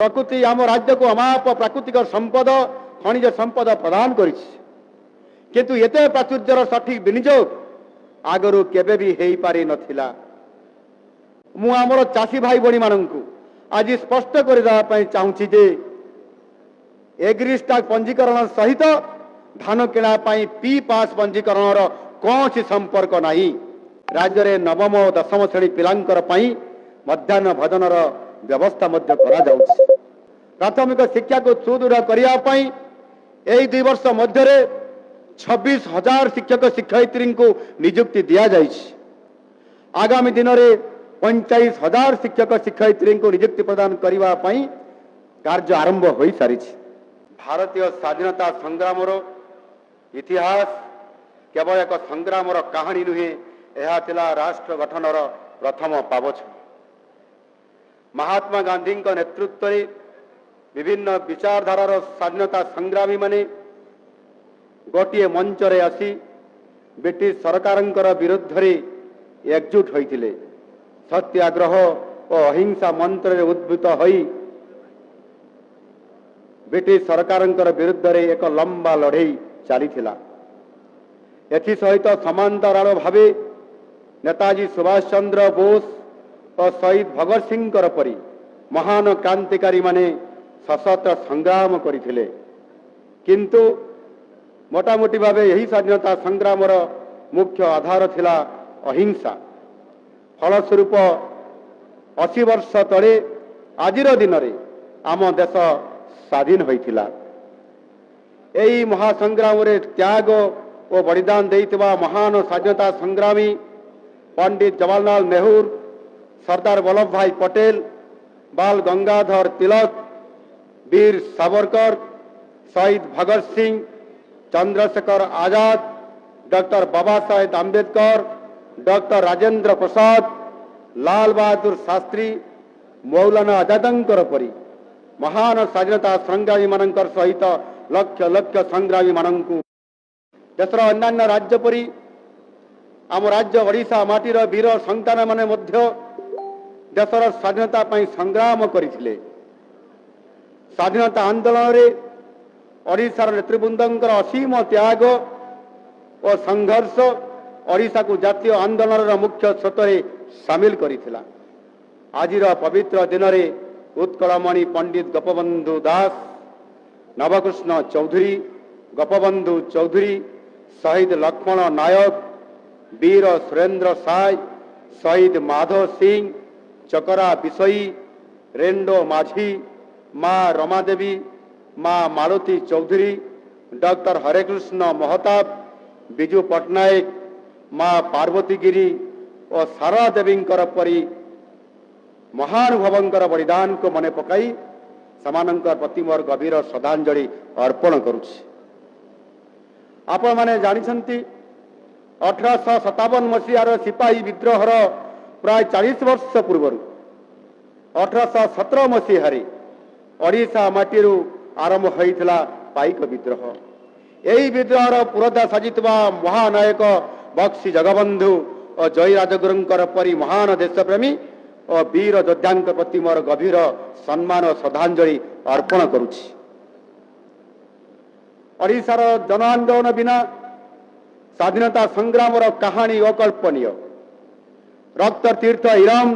प्रकृति आम राज्य को अमाप प्राकृतिक संपद खनिज संपद प्रदान किंतु एते प्राचुर्यर सठिक विनियोग आगरू केबे भी हेई पारि नथिला। मु आमर चाषी भाई बणी माननकु आज स्पष्ट कर चाहूँगी जे एग्रीस्टाक पंजीकरण सहित धान किणा पी पास पंजीकरण कौन संपर्क नहीं। राज्य में नवम और दशम श्रेणी पिलांकर मध्याह्न भोजन व्यवस्था प्राथमिक शिक्षा को सुदृढ़ करने यही 2 वर्ष मध्य 26,000 शिक्षक शिक्षयित्री को नियुक्ति दि जाए। आगामी दिन में 45,000 शिक्षक शिक्षयित्री को नियुक्ति प्रदान करने कार्य आरंभ हो सारी। भारतीय स्वाधीनता संग्राम इतिहास केवल एक संग्राम कहानी नुहे, यह थिला राष्ट्र गठन प्रथम पावछ। महात्मा गांधी नेतृत्व में विभिन्न विचारधारार स्वाधीनता संग्रामी माने गोटे मंच रे आसी ब्रिटिश सरकार विरुद्ध एकजुट होइतिले। सत्याग्रह और अहिंसा मंत्र रे उद्भूत होई ब्रिटिश सरकार विरुद्ध रे एक लंबा लड़ई चलीथिला। एथि सहित समांतराल भावे नेताजी सुभाष चंद्र बोस और शहीद भगत सिंह परी महान क्रांतिकारी माने सशस्त्र संग्राम करथिले। किंतु मोटामोटी भावे यही स्वाधीनता संग्राम मुख्य आधार थिला अहिंसा। फलस्वरूप 80 वर्ष तले आजिर दिन में आम देश स्वाधीन होइथिला। यही महासंग्राम त्याग और बलिदान देइतबा महान स्वाधीनता संग्रामी पंडित जवाहरलाल नेहरू, सरदार वल्लभ भाई पटेल, बाल गंगाधर तिलक, वीर सावरकर, शहीद भगत सिंह, चंद्रशेखर आजाद, डॉक्टर बाबा साहेब आंबेडकर, डॉक्टर राजेंद्र प्रसाद, लाल बहादुर शास्त्री, मौलाना आजादंकर परी महान स्वाधीनता संग्रामी मानकर सहित लक्ष लक्ष संग्रामी मानंकु देशर अन्य राज्य परी आम राज्य ओडिशा माटीर वीर संतान माने मध्य देशर स्वाधीनता पई संग्राम करथिले। स्वाधीनता आंदोलन रे ओडिशार नेतृवृंदंकर असीम त्याग और संघर्ष ओडिशा को जातीय आंदोलन मुख्य स्रोत सामिल करिथिला। आजिर पवित्र दिन में उत्कलमणि पंडित गोपबंधु दास, नवकृष्ण चौधरी, गोपबंधु चौधरी, शहीद लक्ष्मण नायक, वीर सुरेंद्र साय, शहीद माधव सिंह, चकरा बिसई, रेंडो माझी, माँ रमादेवी, माँ मालती चौधरी, डॉक्टर हरेकृष्ण महताब, विजु पट्टनायक, माँ पार्वती गिरी और सारा देवी परी महानुभवंकर बलिदान को मने पकाई समानंकर प्रति मोर गभीर श्रद्धांजलि अर्पण करुछि। आपण माने जानिछंती 1857 मसीहार सिपाही विद्रोहर प्राय 40 वर्ष पूर्व 1817 मसीहारे ओडिशा माटीरू आरंभ होइथिला पाइक विद्रोह। यही विद्रोहर पुरोधा साजितबा महानायक बक्सी जगबंधु और जय राजगुरुंकर परी महान देशप्रेमी और वीर योद्धांक प्रति मोर गभीर सम्मान और श्रद्धांजलि अर्पण करुछि। ओडिशार जन आंदोलन बिना स्वाधीनता संग्राम कहानी अकल्पनीय। रक्त तीर्थ इरम,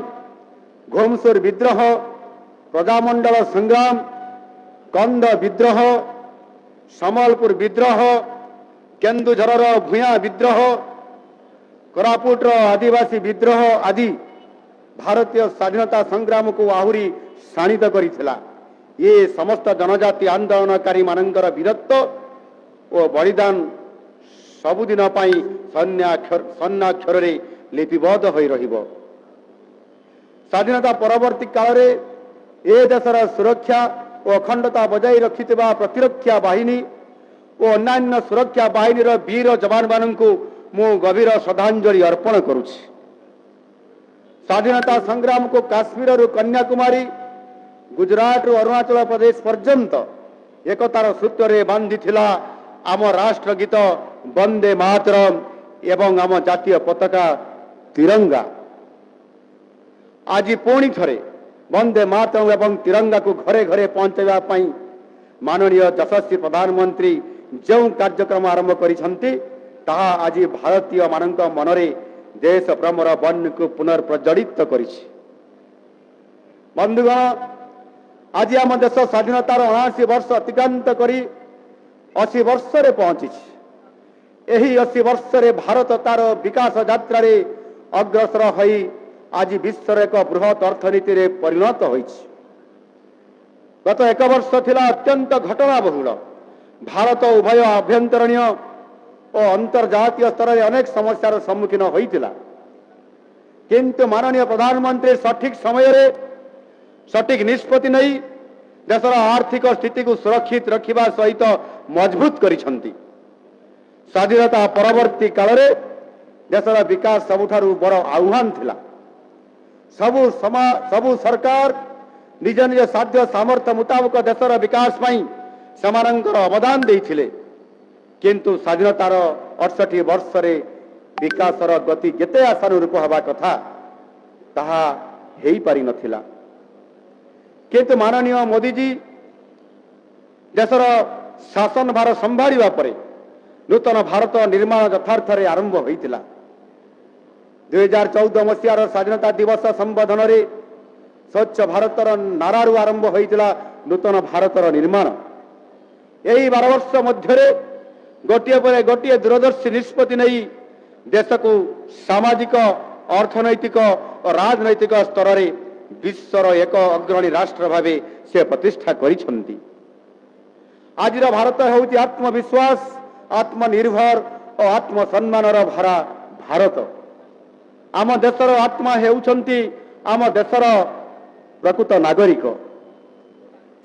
घोमसुर विद्रोह, प्रजामंडल संग्राम, कंद विद्रोह, समलपुर विद्रोह, केन्दुझर भूया विद्रोह, कोरापुटर आदिवासी विद्रोह आदि भारतीय स्वाधीनता संग्राम को आहुरी शाणित करिथिला। ये समस्त जनजाति आंदोलनकारी मानकर वीरत्व और बलिदान सबुदिन सन्नाक्षर लिपिबद्ध हो रहिबो। स्वाधीनता परवर्ती काल रे ए देशर सुरक्षा और अखंडता बजाई रखिथिबा प्रतिरक्षा बाहिनी और अन्य सुरक्षा बाहिनीर वीर जवान माननकु मु गभीर श्रद्धांजलि अर्पण करुछि। स्वाधीनता संग्राम को काश्मीर कन्याकुमारी, गुजरात और अरुणाचल प्रदेश पर्यंत एकतार सूत्र बांधी आम राष्ट्र गीत वंदे मातरम एवं आम जातीय पताका तिरंगा। आज पुणी थरे वंदे मातरम एवं तिरंगा को घरे घरे पहुंचाइबा पई माननीय यशस्वी प्रधानमंत्री जो कार्यक्रम आरंभ करिसंती ताहा आज भारतीय मानक मनरे देश प्रेमर बन को पुनर्प्रज्वलित करिछि। बंधुगण, आज आम देश स्वाधीनतार 79 वर्ष अतिक्रांत करी 80 वर्ष रे पहुंची। यही 80 वर्ष रे भारत तार विकास यात्रा रे अग्रसर होई आज विश्वर एक बृहत अर्थनीति रे परिणत होइछि। गत एक वर्ष थिला अत्यंत घटना बहुल। भारत उभय आभ्यंतरणीय और अंतर्जातीय स्तर में अनेक समस्यार सम्मुखीन होइतिला, किंतु माननीय प्रधानमंत्री सठिक समय रे सठिक निष्पत्ति नहीं देशर आर्थिक स्थिति को सुरक्षित रखिबा सहित मजबूत करिसंती। स्वाधीनता परवर्ती काल रे देशर विकास सबुठारु बड़ आह्वान थिला। सबु सरकार निज निज साध्य सामर्थ्य मुताबक देशर विकास पई समानंकर अवदान देइथिले, किंतु स्वाधीनतार 68 वर्ष रे विकासर गति जेते आशानुरूप हवा कथा ताहा हेई पारि नथिला। किंतु माननीय मोदी जी देशर शासन भार संभाळिबा परे नूतन भारत निर्माण यथार्थ रे आरंभ होइतिला। 2014 मसीहार स्वाधीनता दिवस संबोधन रे स्वच्छ भारतर नारारू आरंभ होइतिला नूतन भारतर निर्माण। यही 12 वर्ष मध्य गोटे पर गोटे दूरदर्शी निष्पत्ति नहीं देश को सामाजिक अर्थनैतिक और राजनैतिक स्तर में विश्वर एक अग्रणी राष्ट्र भावे से प्रतिष्ठा करिसंती। आज भारत होउची आत्मविश्वास, आत्मनिर्भर और आत्मसम्मान भरा भारत। आम देशर आत्मा हेउछंती आम देशर प्रकृत नागरिक।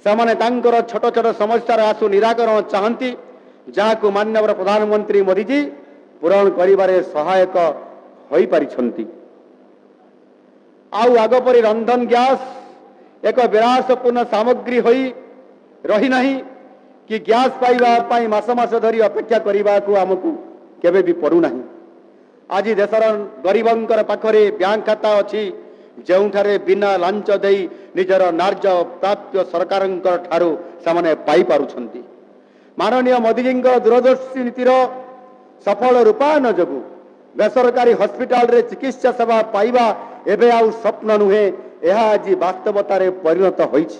सेमाने तांकर छोट छोट समस्यार आसु निराकरण चाहती, जहां माननीय प्रधानमंत्री मोदी जी पूरण करिबारे सहायक होई पारिछंती। आउ आग परी रंधन गैस एक विलासपूर्ण सामग्री होई रही नहीं कि गैस पाइबा पाई मास मास धरी अपेक्षा करने को आमको केबे भी पड़ू नहीं। आज देशर गरीबंकर पाखरे बैंक खाता अच्छी जोठारे बिना लांच देई निजर नार्य प्राप्य सरकारंकर ठारू सामने पाई पारुछंती। माननीय मोदी जी दूरदर्शी नीतिर सफल रूपायन जोगु बेसरकारी हॉस्पिटल रे चिकित्सा सेवा पाइबा एबे आउ स्वप्न नुहे, यह आज वास्तवतार परिणत होइछि।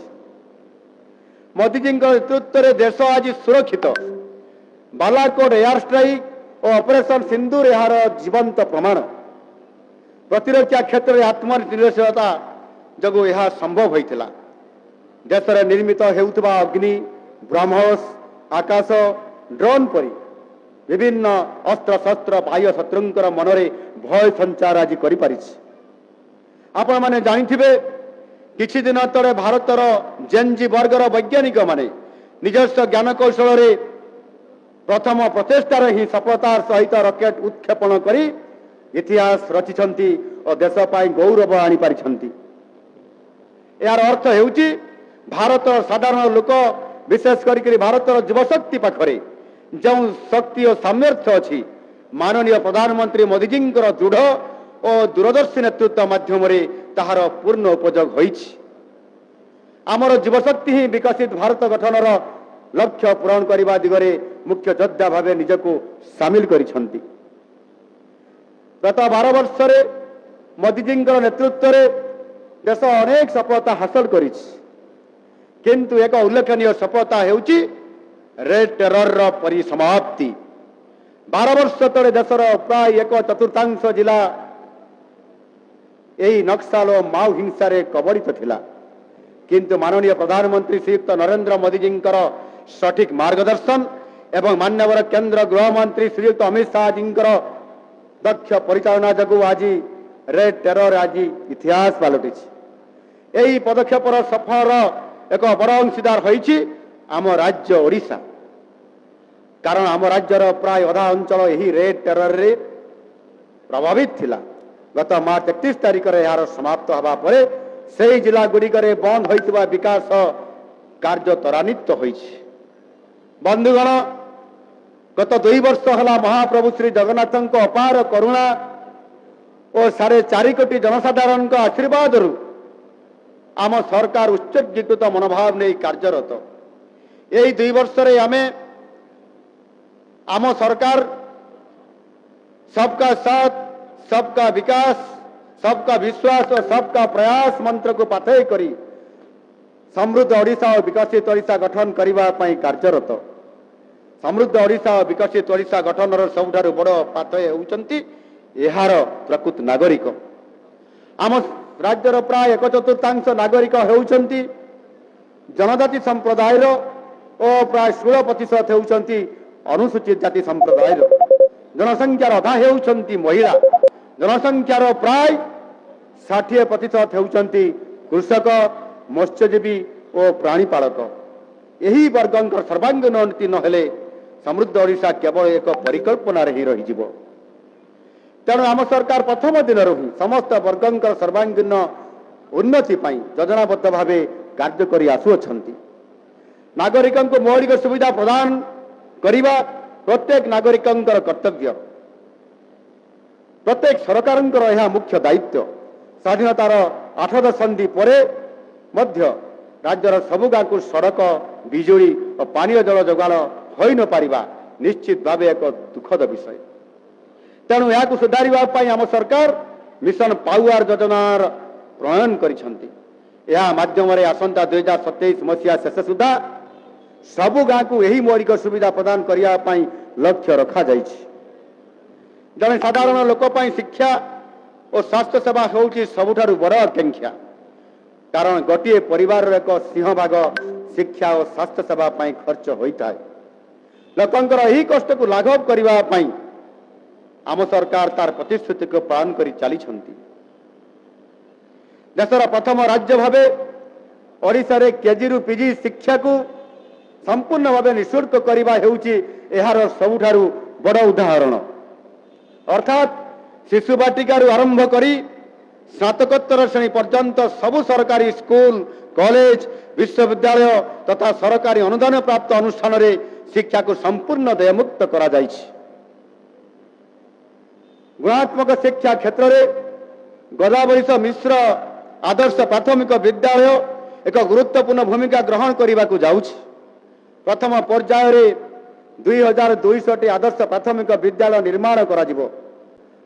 मोदी जी नेतृत्व में देश आज सुरक्षित। बालाकोट एयर स्ट्राइक और ऑपरेशन सिंदूर यार जीवंत प्रमाण। प्रतिरक्षा क्षेत्र में आत्मनिर्भरशीलता जोगु यह संभव होइथिला। देश में निर्मित हेउथबा अग्नि, ब्रह्मोस, आकाश, ड्रोन परी विभिन्न अस्त्र शस्त्र बाह्य शत्रुंकर मनरे भय संचार आज करि पारिछि। आपण माने जानिथिबे किछि दिन तले भारतर जेनजी वर्गर वैज्ञानिक माने निजस्व ज्ञान कौशल रे प्रथम प्रचेष्टार ही सफलतार सहित रॉकेट उत्क्षेपण करी इतिहास रचिछंती और देश पाई गौरव आनी पारिछंती। यार अर्थ हेउची भारतर साधारण लोक विशेष करी भारतर युवशक्ति पाखरे जो शक्ति और सामर्थ्य अच्छी माननीय प्रधानमंत्री मोदी जी दृढ़ और दूरदर्शी नेतृत्व माध्यम ताहार पूर्ण उपयोग होइछि। आमर युवशक्ति ही विकसित भारत गठनर लक्ष्य पूरण करने दिगरे मुख्य योद्धा भावे निजको सामिल करिछंती। गत 12 वर्ष रे मोदी जी नेतृत्व रे देश अनेक सफलता हासिल करिछि, किंतु एक उल्लेखनीय सफलता हेउची रेड टेरर परिसमाप्ति। 12 वर्ष तले देशर प्राय 1/4 जिला यही नक्सल और माओ हिंसा कबलित थिला, किंतु माननीय प्रधानमंत्री श्रीयुक्त नरेंद्र मोदी जी सठिक मार्गदर्शन एवं मान्यवर केंद्र गृहमंत्री श्रीयुक्त अमित शाह जी दक्ष परिचालना जगु आज रेड टेरर आज इतिहास पलटि। यही पदक्षेपर सफल एक बड़ अंशीदार होइछि आम राज्य ओडिशा। कारण आम राज्यर प्राय अधा अंचल यही रेड टेरर रे प्रभावित थिला। गत मार्च 31 तारिख रे यार समाप्त हवा परे से जिला गुड़िक बंद होइतिबा विकास कार्य त्वरान्वित होइछि। बंधुगण, गत 2 वर्ष हला महाप्रभु श्री जगन्नाथों अपार करुणा और 4.5 कोटी जनसाधारण आशीर्वाद आम सरकार उच्चीकृत मनोभाव नहीं कार्यरत। यही 2 वर्ष आम सरकार सबका साथ, सबका विकास, सबका विश्वास और सबका प्रयास मंत्र को पाथेय करी समृद्ध ओडिशा और विकसित ओडिशा गठन करने कार्यरत। समृद्ध ओडिशा और विकसित ओडिशा गठन सबुठारु बड़ पाथेय होउचंती एहार प्रकृत नागरिक। आम राज्यर प्राय 1/4 नागरिक होउचंती जनजाति संप्रदाय और प्राय 16% होउचंती अनुसूचित जाति संप्रदाय। जनसंख्यार अधा होउचंती महिला। जनसंख्यार प्राय 60% होउचंती कृषक, मत्स्यजीवी और प्राणीपालक। यही वर्गंकर सर्वांगीन उन्नति नहेले समृद्ध ओडिशा केवल एक परिकल्पना ही रही। तेणु आम सरकार प्रथम दिन ही समस्त वर्गंकर सर्वांगीन उन्नति योजनाबद्ध भाव कार्य करि आसुअछंती। नागरिकों को मौलिक सुविधा प्रदान करिबा प्रत्येक नागरिकों कर्तव्य। प्रत्येक सरकार मुख्य दायित्व। स्वाधीनतार 8 दशंधि पर राज्यर सबु गाँव को सड़क, बिजुली और पानीय जल जोगाण हो न पारिबा निश्चित भाव एक दुखद विषय। तेणु या सुधार आम सरकार मिशन पावर योजनार प्रणयन करिसेंती। यह माध्यम आसंता 2027 मसीहा शेष सुधा सबु गाँव को यही मौलिक सुविधा प्रदान करने लक्ष्य रखा जाइछि। जने साधारण लोक शिक्षा और स्वास्थ्य सेवा होउछि सबुठारु बड़ आकांक्षा। कारण गोटे परिवार एक सिंहभाग शिक्षा और स्वास्थ्य सेवा खर्च होता है। लोकंकर यही कष्ट को लाघव करने आम सरकार तार प्रतिश्रुति को पालन कर चली। देशर प्रथम राज्य भावे ओडिशा रे केजी रु पीजी शिक्षा को संपूर्ण भाव निःशुल्क करने हेउछि एहार सबुठारु बड़ उदाहरण। अर्थात शिशु बाटिकारु आरंभ करी स्नातकोत्तर श्रेणी पर्यंत सबु सरकारी स्कूल, कॉलेज, विश्वविद्यालय तथा सरकारी अनुदान प्राप्त अनुष्ठान रे शिक्षा को संपूर्ण देयमुक्त करा जाइछि। गुणात्मक शिक्षा क्षेत्र में गोदावरीश मिश्र आदर्श प्राथमिक विद्यालय एक गुरुत्वपूर्ण भूमिका ग्रहण करने को जाउछि। प्रथम पर्याय रे 2200 आदर्श प्राथमिक विद्यालय निर्माण करा जिवो।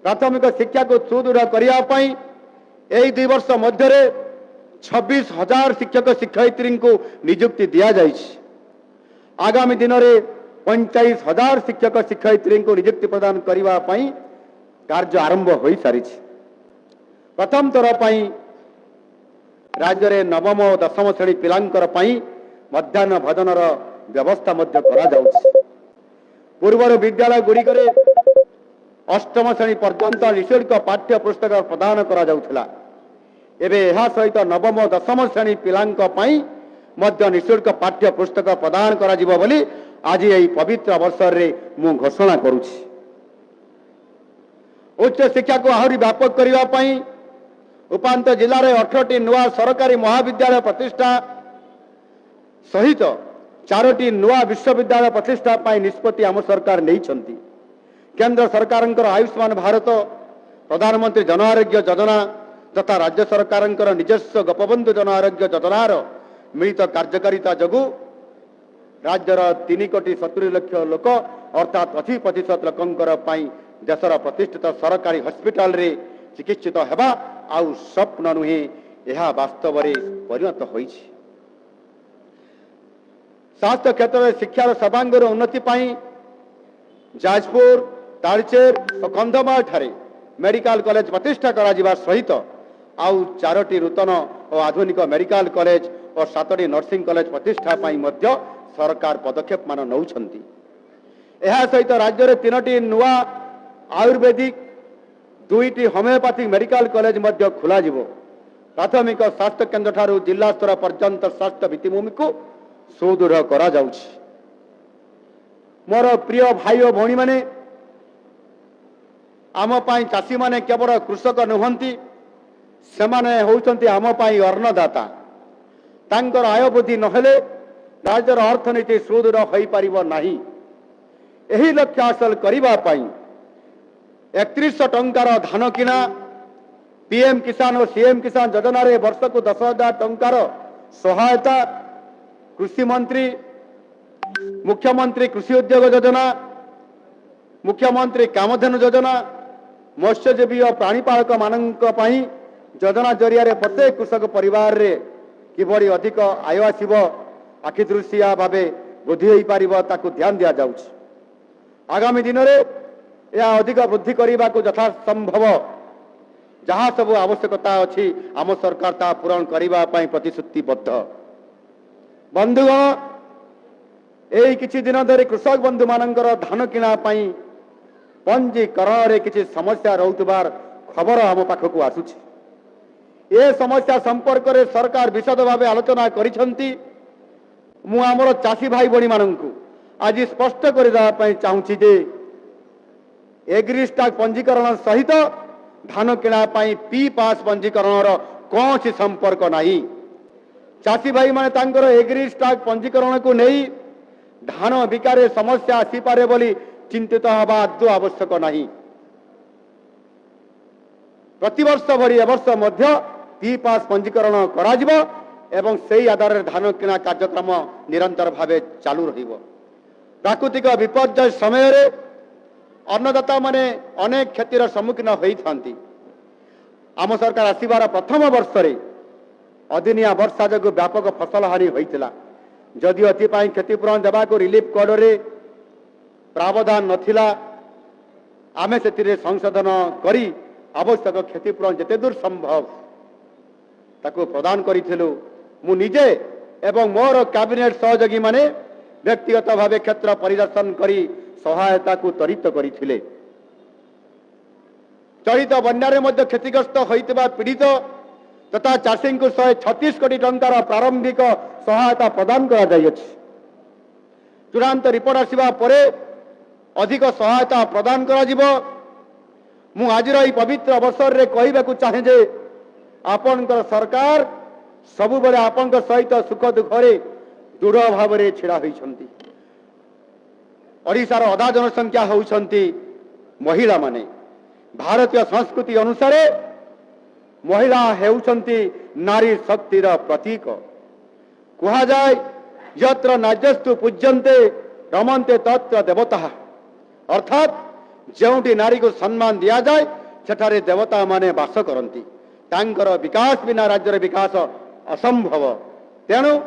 प्राथमिक शिक्षा को सुदृढ़ करने यही 2 वर्ष मध्य 26,000 शिक्षक शिक्षयित्री को नियुक्ति दिया जाइछि। आगामी दिन में 45,000 शिक्षक शिक्षयित्री को नियुक्ति प्रदान करने कार्य आरंभ हो सारी। प्रथम थर राज्य में नवम और दशम श्रेणी पिलांकर मध्याह्न भोजनर व्यवस्था पूर्वर विद्यालय गुड़िक अष्टम श्रेणी पर्यंत निःशुल्क पाठ्य पुस्तक प्रदान करा जाउथला। एबे एहा सहित नवम और दशम श्रेणी पिलांक मध्य निःशुल्क पाठ्य पुस्तक प्रदान करा जिवो बोली आज यही पवित्र अवसर रे मु घोषणा करुछि। उच्च शिक्षा को आहरी व्यापक करने उपांत जिले में 18टी नुआ सरकारी महाविद्यालय प्रतिष्ठा सहित 4टी नुआ विश्वविद्यालय प्रतिष्ठा निष्पत्ति आम सरकार नहीं। केंद्र सरकार आयुष्मान भारत, प्रधानमंत्री जन आरोग्य योजना तथा राज्य सरकार निजस्व गोपबंधु जन आरोग्य योजनार मिलित कार्यकारिता जगु राज्यर 3,70,00,000 लोक अर्थात 80% लोकंकर देशर प्रतिष्ठित सरकारी हॉस्पिटल रे चिकित्सित हेबा आउ स्वप्न नुहे यह वास्तव में परिणत होइछि। स्वास्थ्य क्षेत्र में शिक्षार सर्वांगीन उन्नति जाजपुर, तालचेर और कंधमाल ठारे मेडिकल कॉलेज प्रतिष्ठा करा सहित आउ 4टी नूतन और आधुनिक मेडिकल कॉलेज और 7टी नर्सिंग कॉलेज प्रतिष्ठा मध्य सरकार पदक्षेप मान नौछंती। यह सहित राज्य में 3टी नुआ आयुर्वेदिक 2टी होमियोपैथिक मेडिकल कॉलेज मध्य खोला जिवो। प्राथमिक स्वास्थ्य केन्द्र ठारू जिला स्तर पर्यंत स्वास्थ्य भित्तिभूमि को सुदृढ़ करा जाउछि। मोर प्रिय भाई और भौणी माने आम पाई चाषी माने केवल कृषक नुहंती, सेमाने होउछंती आम पाई अन्नदाता। तांकर आय वृद्धि नहेले राज्यर अर्थनीति सुदृढ़ होई परिबो नाही। एही लक्ष्य हासिल करिबा पाई 3100 टंकार धान किना, पीएम किसान और सीएम किसान योजना रे वर्ष को 10,000 टंकार सहायता, कृषि मंत्री मुख्यमंत्री कृषि उद्योग योजना, मुख्यमंत्री कामधेनु योजना, मत्स्यजीवी और प्राणीपालक मानक पई योजना जरिया रे प्रत्येक कृषक परिवार रे किभଳି अधिक आय आसीबो आखि दृश्या भावे वृद्धि होई पारिबो ताकू ध्यान दिया जाउछ। आगामी दिन रे या अधिक वृद्धि करने को यथा संभव जहाँ सब आवश्यकता अच्छी आम सरकार ता पूरण करने प्रतिश्रुतिबद्ध। बंधुगण, यही किछि दिन धरी कृषक बंधु मानकर धान किणा पंजीकरण रे किछि समस्या रहउतबार खबर आम पाखक आसुछि। ए समस्या संपर्क में सरकार विशद भाव आलोचना करिसंती। मु आमर चाषी भाई बणी माननकु आज स्पष्ट करदेवाई चाहूँगी जे एग्रीस्टाक पंजीकरण सहित धान किणा पी पास पंजीकरण कौन सी संपर्क नहीं। चाषी भाई माने तांकर एग्रीस्टाक पंजीकरण को नहीं धान बिकारे समस्या आसीपारे बोली चिंतित हवा आदौ आवश्यक नहीं। प्रतिवर्ष भरी एवर्ष मध्य पी पास पंजीकरण कराजिबो एवं सही आधार धान किणा कार्यक्रम निरंतर भावे चालू रहिबो। प्राकृतिक विपर्यय समय रे अन्नदाता माने अनेक क्षतिर सम्मुखीन होती। आम सरकार आसबार प्रथम वर्ष रे अदिनिया वर्षा जो व्यापक फसल हानि होता जदिও एपाई क्षतिपूरण देवा रिलीफ कोड रे प्रावधान नथिला आमे से संशोधन करी आवश्यक क्षतिपूरण जेते दूर संभव ताको प्रदान करिथिलु। मु निजे एवं मोर कैबिनेट सहयोगी माने व्यक्तिगत भावे क्षेत्र परिदर्शन करी सहायता को त्वरित करथिले। चलित बन्यारे मध्य क्षतिग्रस्त होइतबा पीड़ित तथा चाषी को 136 कोटी टंकार प्रारंभिक सहायता प्रदान करा जायछि। चूड़ांत रिपोर्ट आसिबा परे अधिक सहायता प्रदान करा जिवो। मु आजिर ई पवित्र अवसर रे कहिबाकू चाहे जे आपनकर सरकार सबु बेले आपनकर सहित सुख दुख रे दृढ़ भाव रे छिड़ा होइछंती। ओडिशार अधा जनसंख्या होउछंती महिला माने। भारतीय संस्कृति अनुसार महिला हेउछंती नारी शक्तिर प्रतीक। कहा जाए यत्र नार्यस्तु पूज्यन्ते रमन्ते तत्र देवता, अर्थात जोंटी नारी को सम्मान दिया जाए सेठारे देवता माने वास करती। तांकर विकास बिना राज्यर विकास असंभव। तेणु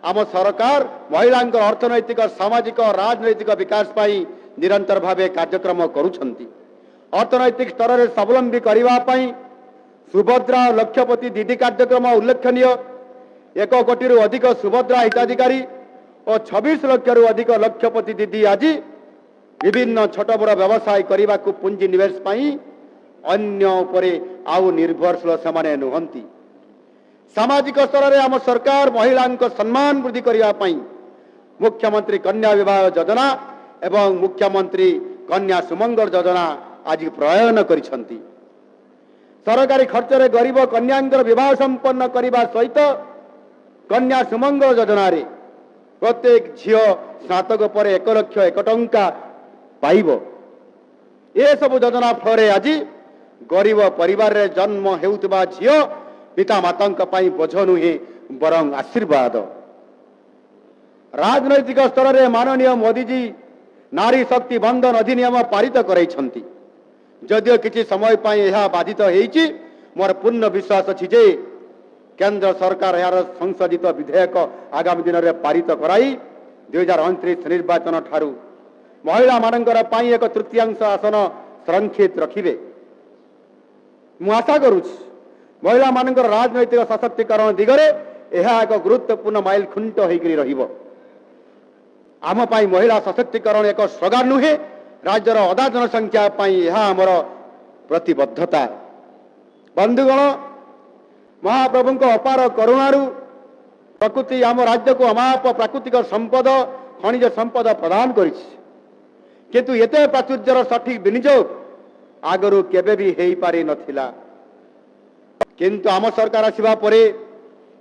आम सरकार महिला अर्थनैतिक सामाजिक और राजनैतिक विकास पाई निरंतर भावे कार्यक्रम करुछंती। अर्थनैतिक स्तर में स्वावलंबी करने सुभद्रा लक्षपति दीदी कार्यक्रम उल्लेखनीय। 1 कोटी अधिक सुभद्रा हिताधिकारी और 26 लाख अधिक लक्षपति दीदी आज विभिन्न छोट बड़ व्यवसाय करने को पुंजी निवेश पाई अन्य उपरे आउ निर्भरशील से नुहंती। सामाजिक स्तर में आम सरकार महिला सम्मान वृद्धि करने मुख्यमंत्री कन्या विवाह योजना एवं मुख्यमंत्री कन्या सुमंगल योजना आज प्रयन करिसंती। सरकारी खर्च रे गरीब कन्यांकर विवाह संपन्न करने सहित कन्या सुमंगल योजना रे प्रत्येक झील स्नातक पर 1 लाख 1 टंका पाइब। ए सब योजना फल आज गरीब परिवार रे जन्म हेउतबा झील पिता माता बोझ नुहे बरं आशीर्वाद। राजनैतिक स्तर में माननीय मोदी जी नारी शक्ति बंधन अधिनियम पारित कराइछंती। जदियो किछि समय पाई यह बाधित होईछि, मोर पूर्ण विश्वास अछि जे केंद्र सरकार यार संशोधित विधेयक आगामी दिन में पारित कराई 2029 निर्वाचन ठारू महिला मानकर पाई 1/3 आसन संरक्षित रखिबे। मु आशा करुछि महिला मानकर राजनैतिक सशक्तिकरण दिगरे यह एक गुरुत्वपूर्ण माइल खुंट होइकरी रहिबो। आम पाई महिला सशक्तिकरण एक स्लोगान नुहे, राज्यर अधा जनसंख्या पाई यह आमर प्रतिबद्धता। बंधुगण, महाप्रभु अपार करुणारू प्रकृति आम राज्य को अमाप प्राकृतिक संपद खनिज संपद प्रदान करिछि, किंतु एते प्राचुर्यर सठिक विनियोग आगरू केबे भी हेई पारि नथिला। किंतु आम सरकार आसिबा परे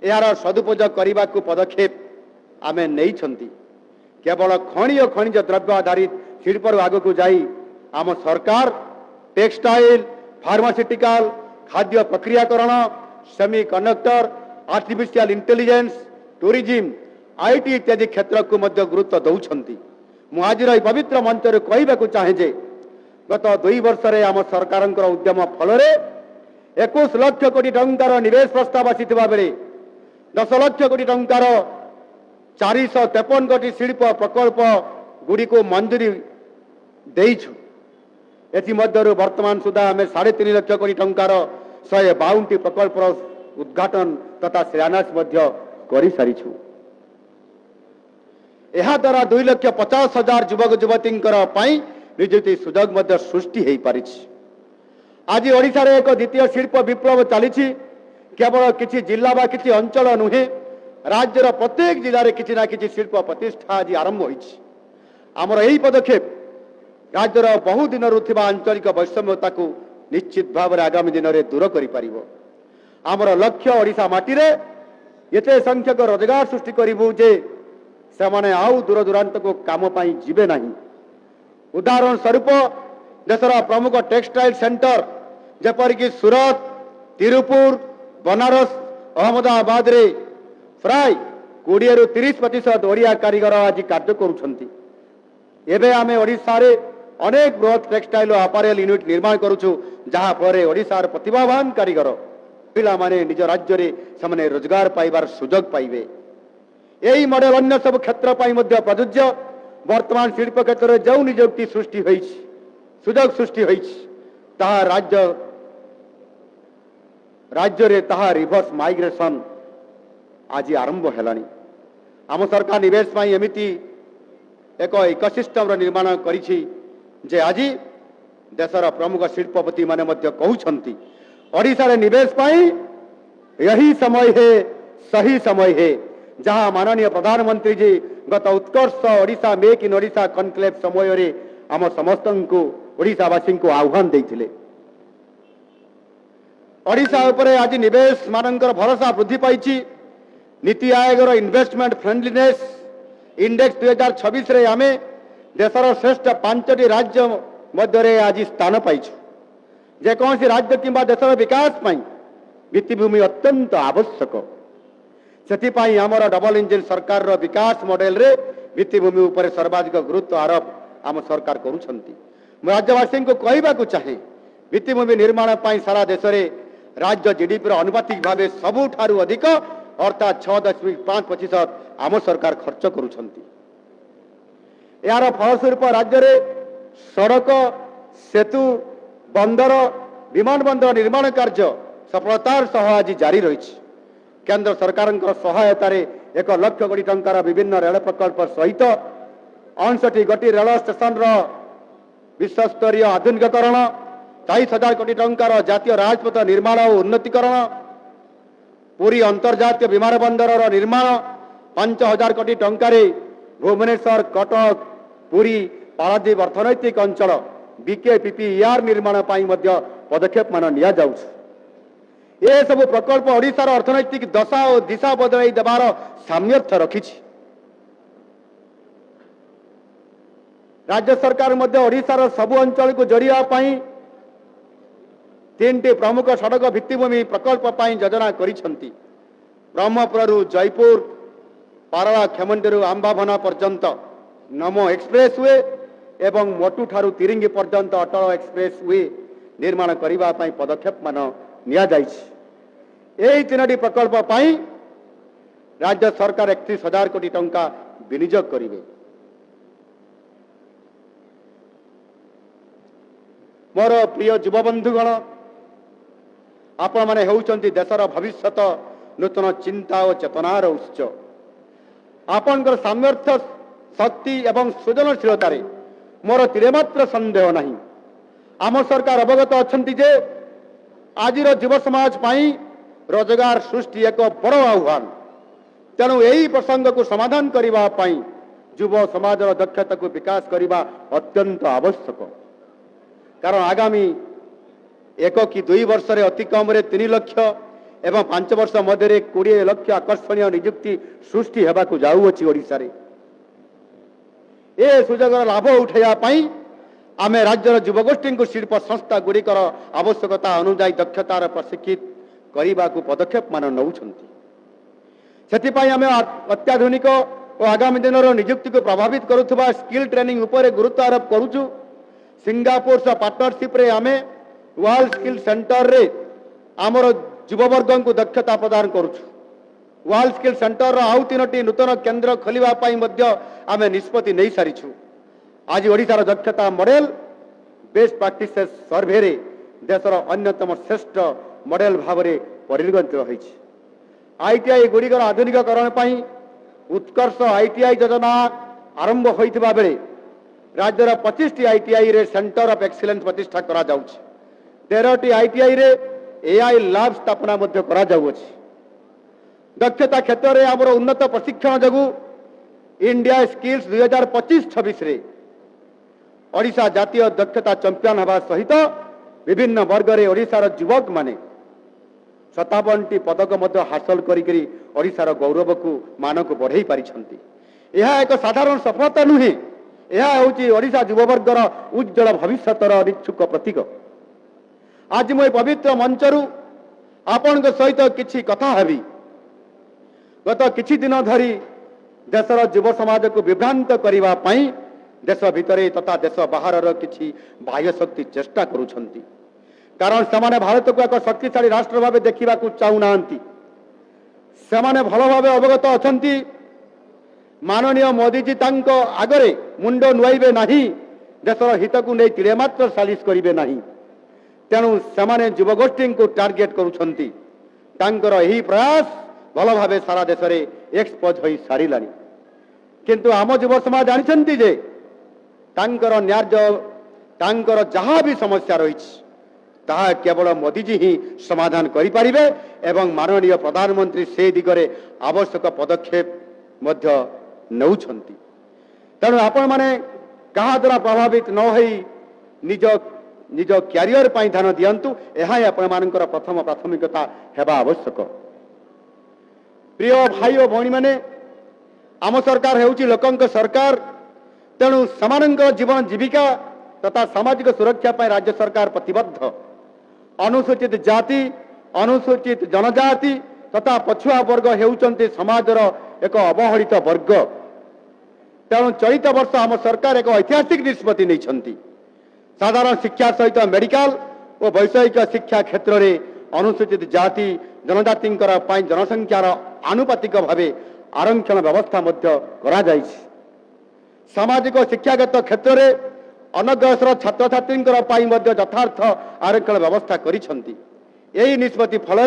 यार सदुपयोग करने को पदक्षेप आमे नहीं छंती। केवल खनि और खनिज द्रव्य आधारित शिल्प आग को जाई आम सरकार टेक्सटाइल, फार्मास्यूटिकल, खाद्य प्रक्रियाकरण, semiconductor, artificial intelligence, tourism, IT इत्यादि क्षेत्र को मध्य गुरुत्व दौरान मु आज पवित्र मंच कहवाक चाहे जे गत 2 वर्ष आम सरकार उद्यम फल 21 लाख कोटी टंकार निवेश प्रस्ताव आसीथिबा बेले 10 लाख कोटी टंकार 453 कोटी शिल्प प्रकल्प गुड़ी को मंजूरी देइछु। एमध्य वर्तमान सुधा आम 3.5 लाख कोटी टंकार 152 प्रकल्प उद्घाटन तथा शिलान्यास कर सारीछु। यह द्वारा 2,50,000 युवक युवती निजुक्ति सुजोग सृष्टि हो पारी। आज ओडिशा रे एक द्वितीय शिल्प विप्लव चली। केवल किसी जिला बा किसी अंचल नुहे, राज्यर प्रत्येक जिले में किसी ना किसी शिल्प प्रतिष्ठा आज आरंभ होइछि। आमर यही पदक्षेप राज्यर बहु दिन आंचलिक वैषम्यता को निश्चित भाव में आगामी दिन में दूर कर पारिबो। आमर लक्ष्य ओडिशा माटी रे एते संख्यक रोजगार सृष्टि करिबु जे सेमाने आउ दूर दूरांत को काम पाई जिबे नहीं। उदाहरण स्वरूप देशर प्रमुख टेक्सटाइल सेंटर जेपरिक सूरत, तिरुपुर, बनारस, अहमदाबाद रे प्राय 20 ରୁ 30% ओडिया कारीगर आज कार्य करुछंती। एबे आमे ओडिशा रे अनेक बृहत टेक्सटाइल और अपारेल यूनिट निर्माण करुछु, जहा पर ओडिशा रे प्रतिभावान कारीगर पिला माने निज राज्य रे सामने रोजगार पाइबार सुजोग पाइबे। यही मॉडल अन्य सब क्षेत्र पाई मध्य प्रযোज्य। वर्तमान शिल्प क्षेत्र में जो निजुक्ति सृष्टि होइछि, सुजोग सृष्टि होइछि, ताहा राज्य रे ताहा रिवर्स माइग्रेशन आज आरंभ हेलानी। आम सरकार निवेश पाई एमिति एक इकोसिस्टम निर्माण करिछि जे आज देशर प्रमुख शिल्पपति माने मध्य कहउछंती ओडिशा रे निवेश पाई यही समय है, सही समय है। जहां माननीय प्रधानमंत्री जी गत Utkarsh Odisha make in Odisha conclave समय रे आम समस्त को ओडिशावासी को आह्वान देइथिले। ओडिशा उपरे आज निवेश मानकर भरोसा वृद्धि पाइछि। नीति आयोगर इन्वेस्टमेंट फ्रेंडलीनेस इंडेक्स 2026 रे आमे देशर श्रेष्ठ 5टी राज्य मध्य आज स्थान पाइछु। जेकोसी राज्य किंबा देशर विकास पाई भित्तिभूमि अत्यंत आवश्यक। सेथिपाई आमर डबल इंजिन सरकार रो विकास मॉडल रे भित्तिभूमि उपर सर्वाधिक गुरुत्व आरोप आम सरकार करुछंती। राज्यवासी को कहवाक चाहे भित्तिभूमि निर्माण पाई सारा देश रे राज्य जीडीपी अनुपातिक भाव सबुठारु अधिक अर्थात 6.5% आम सरकार खर्च करुछंती। यार फलस्वरूप राज्य रे सड़क, सेतु, बंदर, विमान बंदर निर्माण कार्य सफलतार सह आज जारी रही। केंद्र सरकार सहायता 1 लाख कोटी टंकार विभिन्न रेल प्रकल्प सहित 59 गोटी रेल स्टेशन विश्वस्तरीय आधुनिकीकरण, 23,000 कोटी टंकार जातीय राजपथ निर्माण और उन्नतीकरण, पुरी अंतर्जातीय विमान बंदर निर्माण, 5,000 कोटी टंकार भुवनेश्वर, कटक, पुरी, पारादीप अर्थनैतिक अंचल बीकेपीपीआर निर्माण पाई मध्य पदक्षेप मान निया जाउछ। ये सब प्रकल्प ओडिशार अर्थनैतिक दशा और दिशा बदलाई देवार सामर्थ्य रखिछि। राज्य सरकार मध्य ओडिशार सबु अंचल को जोड़िया पाई 3टी प्रमुख सड़क भित्तिभूमि प्रकल्प पाई योजना करिसंती। ब्रह्मपुरु जयपुर, पारला खेमंडी आंबाभना पर्यंत नमो एक्सप्रेस वे एवं मोटू ठारू तिरिंगी पर्यंत अटल एक्सप्रेस वे निर्माण करबा पाई पदक्षेप मान निया जाइछि। एही 3टी प्रकल्प पाई राज्य सरकार 31,000 कोटी टंका विनियोग करिवे। मोर प्रिय युवबंधुगण, आपण माने हेउचंती देशर भविष्यत नूतन चिंता और चेतनार उत्स। आपणकर सामर्थ्य, शक्ति एवं सृजनशीलता मोर तिरेमात्र संदेह नहीं। आम सरकार अवगत अछंती जे आजिर युव समाज पाई रोजगार सृष्टि एक बड़ आह्वान। तेणु यही प्रसंग को समाधान करबा पाई युव समाज दक्षता को विकास करबा अत्यंत आवश्यक। कारण आगामी 1 कि 2 वर्ष रे अति कम रे 3 लाख एवं 5 वर्ष मध्य 20 लाख आकर्षणीय नियुक्ति सृष्टि हेबाकु जाउअछि ओडिशा रे। ए सुजोगर लाभ उठाइबा पाई आमे राज्यर युवगोष्ठी को शिल्प संस्था गुड़िकर आवश्यकता अनुजाई दक्षतार प्रशिक्षित करने को पदक्षेप मान नौछंती सेथिपाई आमे अत्याधुनिक और आगामी दिन नियुक्ति को प्रभावित करुवा स्किल ट्रेनिंग उपरे गुरुत्व आरोप करुचु। सिंगापुर सह पार्टनरशिप रे आमे वर्ल्ड स्किल सेंटर रे आमर युववर्ग को दक्षता प्रदान करुचु। वर्ल्ड स्किल सेंटर आउ 3टी नूतन केन्द्र खोलिबा पई मध्य आमे निष्पत्ति नहीं सारिछु। आज ओडिशार दक्षता मॉडल बेस्ट प्रैक्टिसेस सर्वे रे देशर अन्यतम श्रेष्ठ मॉडल भाव में परिगणित रही। आईटीआई गुड़िकर आधुनिकीकरण पर उत्कर्ष आईटीआई योजना आरंभ होइथिबा बेले राज्यर 25टी आईटीआई रे सेंटर ऑफ एक्सीलेंस प्रतिष्ठा करा जाउछि। 13टी आईटीआई रे एआई लैब स्थापना मध्य करा जाउछि। दक्षता क्षेत्र में आमर उन्नत प्रशिक्षण जगु इंडिया स्किल्स 2025-26 रे ओडिशा जातीय दक्षता चैंपियन हवा सहित विभिन्न वर्ग रे ओडिशार युवक माने 57टी पदक मध्य हासिल करी ओडिशार गौरव को मान को बढ़ाई पारिछंती। यह एक साधारण सफलता नुहे, यह होची ओडिशा युववर्गर उज्जवल भविष्यतर निच्छुक प्रतीक। आज मैं पवित्र मंचरू आपण सहित किछि कथा हेबी। गत किछि दिन धरी देशर युव समाज को विभ्रांत करने पाई देश भितर तथा देश बाहर किछि बाह्य शक्ति चेष्टा करुछंती। कारण सेमाने भारत को एक शक्तिशाली राष्ट्र भाव देखा चाहूना से भल भाव अवगत अछंती। माननीय मोदीजी तांको आगरे मुंड नुआइबे नहीं, देशर हित को नहीं तिले मात्र सालिश करिबे नहीं। तेणु सेमाने युवगोष्ठी को टार्गेट करुछंती। तांकर यही प्रयास भल भाव सारा देश में एक्सपोज हो सारिलानी। किंतु आम युव समाज जानिछंती जे तांकर न्याय तांकर जहाँ भी समस्या रही ताहा केवल मोदीजी ही समाधान करिपारिबे एवं माननीय प्रधानमंत्री से दिगरे आवश्यक पदक्षेप मध्य नौछंती। तेणु आपण माने कहा द्वारा प्रभावित न होई निज निज क्यारियर पाई ध्यान दियंतु। यह आपण मानकर प्रथम प्राथमिकता हेबा आवश्यक। प्रिय भाई और भौणी माने आम सरकार हेउची लोकंक सरकार। तेणु समानंकर जीवन जीविका तथा सामाजिक सुरक्षा पाई राज्य सरकार प्रतिबद्ध। अनुसूचित जाति अनुसूचित जनजाति तथा पछुआ वर्ग हेउचंती समाजर एक अवहेलित वर्ग। तेणु चलित वर्ष आम सरकार एक ऐतिहासिक निष्पत्ति नहीं। साधारण शिक्षा सहित मेडिकल और वैषयिक शिक्षा क्षेत्र में अनुसूचित जाति जनजाति जनसंख्यार आनुपातिक भाव आरक्षण व्यवस्था मध्य करा जाइछि। सामाजिक शिक्षागत क्षेत्र में अनग्रसर छात्र छात्री यथार्थ आरक्षण व्यवस्था करिछंती। यही निष्पत्ति फल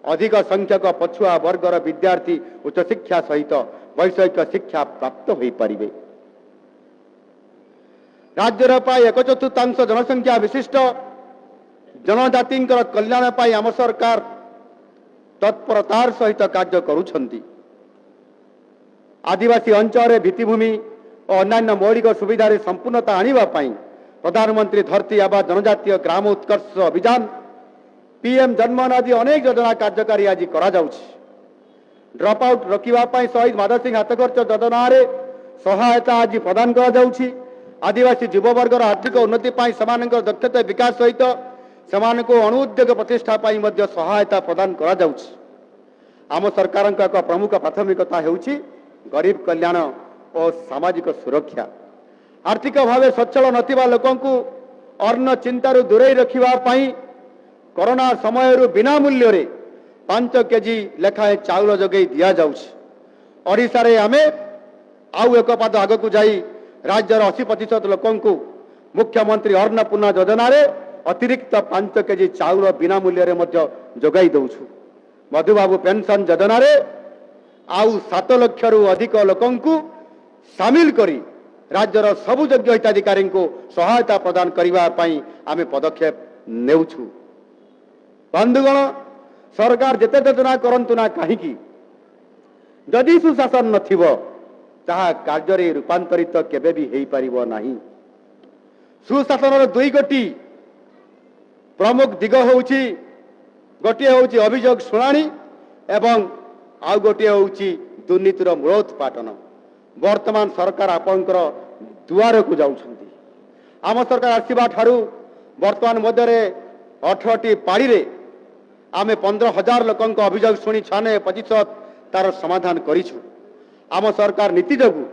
अधिक संख्यक पछुआ वर्गर विद्यार्थी उच्च शिक्षा सहित वैषयिक शिक्षा प्राप्त हो पारिबे। राज्यर प्राय 1/4 जनसंख्या विशिष्ट जनजाति कल्याण पाई आम सरकार तत्परतार सहित कार्य करुछंती। आदिवासी अंचल भित्तिभूमि और अन्य मौलिक सुविधा संपूर्णता आनिबा पाई प्रधानमंत्री धरती आबा जनजातीय ग्राम उत्कर्ष अभियान पीएम जन्मन आदि अनेक योजना कार्यकारी आज करा जाउछि। ड्रप आउट रोकिबा पाई शहीद माधव सिंह हातखर्च योजना रे सहायता आज प्रदान करा जाउछि। आदिवासी युववर्गर आर्थिक उन्नति पाई समानकर दक्षता विकास सहित समानको अणुउद्योग प्रतिष्ठा पाई मध्य सहायता प्रदान करा जाउछि। आम सरकार एक प्रमुख प्राथमिकता हेउछि गरीब कल्याण और सामाजिक सुरक्षा। आर्थिक भाव सचल नथिबा लोकों को अन्न चिंतारू दूरे रखिबा पाई कोरोना समय बिना मूल्य रे 5 केजी लेखाएं चाउल जगै दिया जाउछि। ओडिशा रे आमे आउ एक पाद आगकू जाई राज्यर 80% लोकों को मुख्यमंत्री अन्नपूर्णा योजना रे अतिरिक्त 5 केजी चाउल बिना मूल्य रे मध्य जोगाई दउछु। मधुबाबू पेंशन योजना रे आउ 7 लाख रु अधिक लोकों को सामिल करी राज्यर सबु योग्य हिताधिकारी को सहायता प्रदान करने पाई आमे पदक्षेप नेउछु। बंधुगण सरकार जेते योजना करंतु ना कहीं जदि सुशासन नथिबो ताहा कार्य रूपांतरित केबे भी हेई परिबो नाही। सुशासन दुई गोटी प्रमुख दिग होउची गोटे होउची अभियोग शुणाणी एवं आउ गोटे होउची दुर्नीतिर मूलोत्पाटन। वर्तमान सरकार आपणकर दुआर को जाउछंती। आम सरकार आसवा ठारू वर्तमान मध्य 18टी पाड़ी आम 15,000 लोकों अभियोग शुणी 96% तार समाधान करिछु। आम सरकार नीति जगु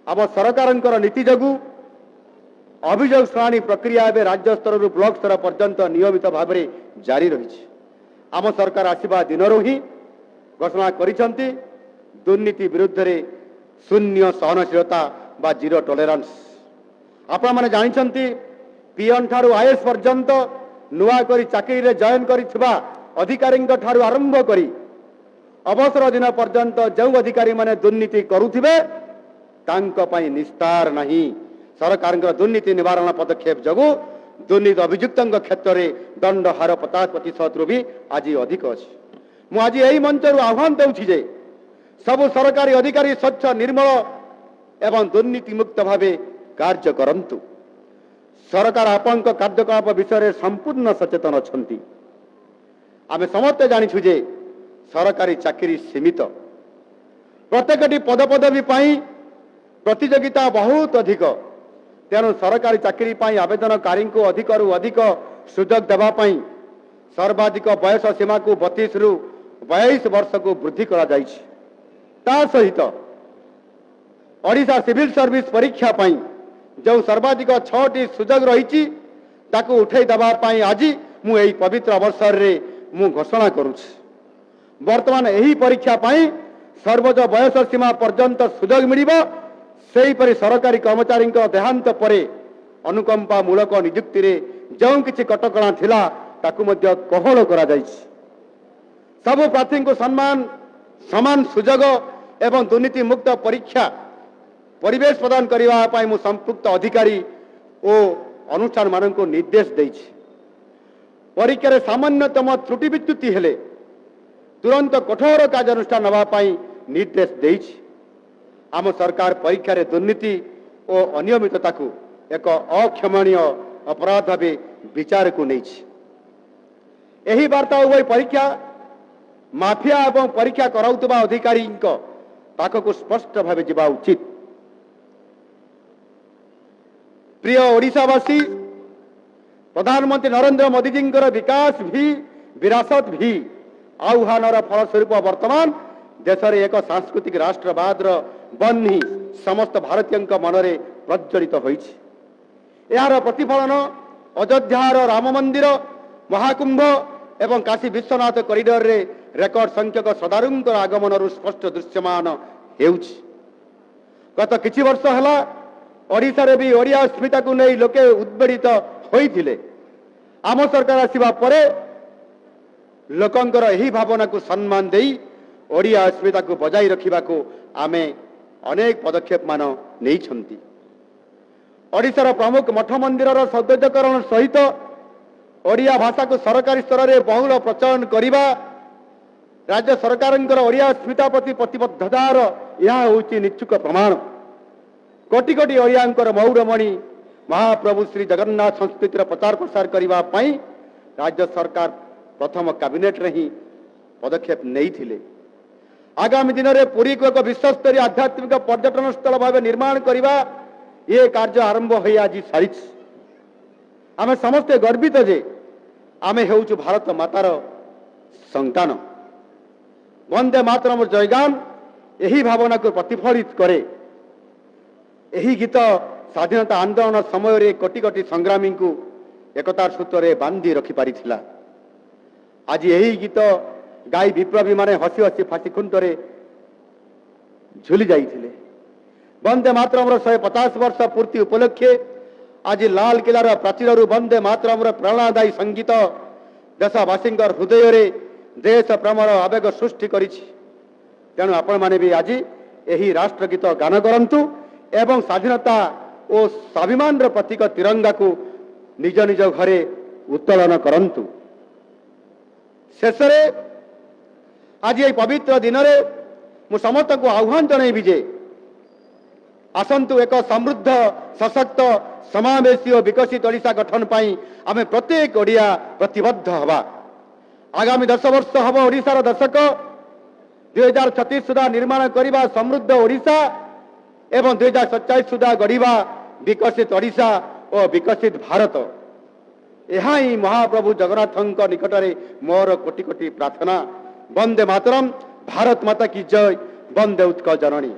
आम सरकार नीति जगु अभियोग शुणाणी प्रक्रिया एवं राज्य स्तर ब्लॉक स्तर पर्यंत नियमित भाव में जारी रही। आम सरकार आसवा दिन ही घोषणा करिसेंती दुर्नीति विरुद्ध रे शून्य सहनशीलता बा जीरो टॉलरेंस। आपण माने जानिछंती पीएन ठारू आईएएस पर्यंत नुआ करी चाकरी रे जॉइन करिथिबा अधिकारी ठारू आरंभ करी अवसर दिन पर्यंत जो अधिकारी माने दुर्नीति करुथिबे तांको पई निस्तार नहीं। सरकार दुर्नीति निवारण पदक्षेप जगु दुर्नीति अभियुक्त क्षेत्र में दंड हार 50% रु भी आज अधिक अच्छी। मुझे यही मंच आह्वान दूसरी जे सबु सरकारी अधिकारी स्वच्छ निर्मल एवं दुर्नीति मुक्त भाव कार्य करंतु। सरकार आपण कार्यकलाप विषय संपूर्ण सचेतन अच्छी। आम समस्ते जानिछु जे सरकारी चाकरी सीमित प्रत्येक पदपदवी प्रतियोगिता बहुत अधिक। तेणु सरकारी चाकरी आवेदनकारी को अधिक रु अधिक सुजोग देवाई सर्वाधिक बयस सीमा को 32 रु 22 वर्ष को वृद्धि करा जाइछि। ता सहित ओडिशा सिविल सर्विस परीक्षा पाई जो सर्वाधिक 6टी सुजोग रही ताकू उठे देवाई आज मु एही पवित्र अवसर रे मु घोषणा करुछि। वर्तमान एही परीक्षा पाई सर्वोच्च बयस सीमा पर्यंत सुजोग मिलिबो। सेहीपरि सरकारी कर्मचारी देहांत पर अनुकंपा मूलक नियुक्ति रे जो किछि कटकणा थिला ताकू मध्य कोहल करा जाइछि। सबु प्रार्थी को सम्मान समान सुजोग एवं दुर्नीति मुक्त परीक्षा परिवेश प्रदान करबा पई मु संपुक्त अधिकारी और अनुष्ठान मानन को निर्देश देइछि। परीक्षा रे सामान्यतम त्रुटि विच्युति हेले तुरंत कठोर कार्यानुष्ठान नबा पई निर्देश देइछि। आम सरकार परीक्षा रे दुर्नीति और अनियमितता को एक अक्षमणीय अपराध भाव विचार को नहीं। यही वार्ता उभय परीक्षा माफिया एवं परीक्षा कराउतबा अधिकारी पाखक स्पष्ट भाव जावा उचित। प्रिय ओडिशावासी प्रधानमंत्री नरेंद्र मोदी जी विकास भी विरासत भी आह्वानर फलस्वरूप वर्तमान देश में एक सांस्कृतिक राष्ट्रवाद बन्ही समस्त भारतीय मनरे प्रज्वलित होइछि। यार प्रतिफलन अयोध्यार राम मंदिर महाकुंभ एवं काशी विश्वनाथ कॉरिडोर रे रेकर्ड संख्यक श्रद्धालुंक आगमन स्पष्ट दृश्यमान हेउछि। गत किछि वर्ष हला ओडिशा रे भी ओडिया अस्मिता को नहीं लोके उद्वेलित होइथिले। आम सरकार आसिबा परे लोकंकर एही भावना को सम्मान देई ओडिया अस्मिता को बजाई रखिबा को आमे अनेक पदक्षेप मान नहीं। ओडिशार प्रमुख मठ मंदिर सौंदर्यकरण सहित ओडिया भाषा को सरकारी स्तर में बहुल प्रचलन करने राज्य सरकार ओडिया अस्मिता प्रति प्रतिबद्धतार यह होची निश्चुक प्रमाण। कोटि कोटि ओडियांकर मौरमणि महाप्रभु श्री जगन्नाथ संस्कृतिर प्रचार प्रसार करने राज्य सरकार प्रथम कैबिनेट रे ही पदक्षेप नहीं थिले। आगामी दिन में पुरी को एक विश्वस्तरीय आध्यात्मिक पर्यटन स्थल भाव निर्माण करने ये कार्य आरंभ हो आज सारी। आम समस्ते गर्वित जे आमे हेउछु भारत मातार संतान। वंदे मातरम जयगान यही भावना को प्रतिफलित करे। यही गीत स्वाधीनता आंदोलन समय रे कोटि कोटि संग्रामी को एकतार सूत्र रे बांधी रखि पारिथिला। आज यही गीत गाई विप्लवी माने हसी हसी फांसी खुंटरे झुली जाइथिले। वंदे मातरम 150 वर्ष पूर्ति उपलक्षे आज लाल किलार प्राचीर वंदे मातरम प्रेरणादायी संगीत देशवासी हृदय रे देश प्रेमर आवेग सृष्टि करिछि। तेणु आपण माने भी आज यही राष्ट्रगीत गान करंतु एवं स्वाधीनता और स्वाभिमान प्रतीक तिरंगा को निज निज घरे उत्तोलन करंतु। शेष आज ये पवित्र दिन में मु समस्त को आह्वान जनइबी जे आसंतु एक समृद्ध सशक्त समावेशी और विकसित ओडिशा गठन पाई आमे प्रत्येक ओडिया प्रतिबद्ध हवा। आगामी 10 वर्ष हम ओडिशार दशक 2036 सुधा निर्माण करिबा समृद्ध ओडिशा एवं 2047 सुधा गढ़िबा विकसित ओडिशा और विकसित भारत ଏହା ହିଁ ମହାପ୍ରଭୁ ଜଗନ୍ନାଥଙ୍କ ନିକଟରେ ମୋର କୋଟି କୋଟି ପ୍ରାର୍ଥନା। ବନ୍ଦେ ମାତରମ୍। ଭାରତ ମାତା କି ଜୟ। ବନ୍ଦେ ଉତ୍କଳ ଜନନୀ।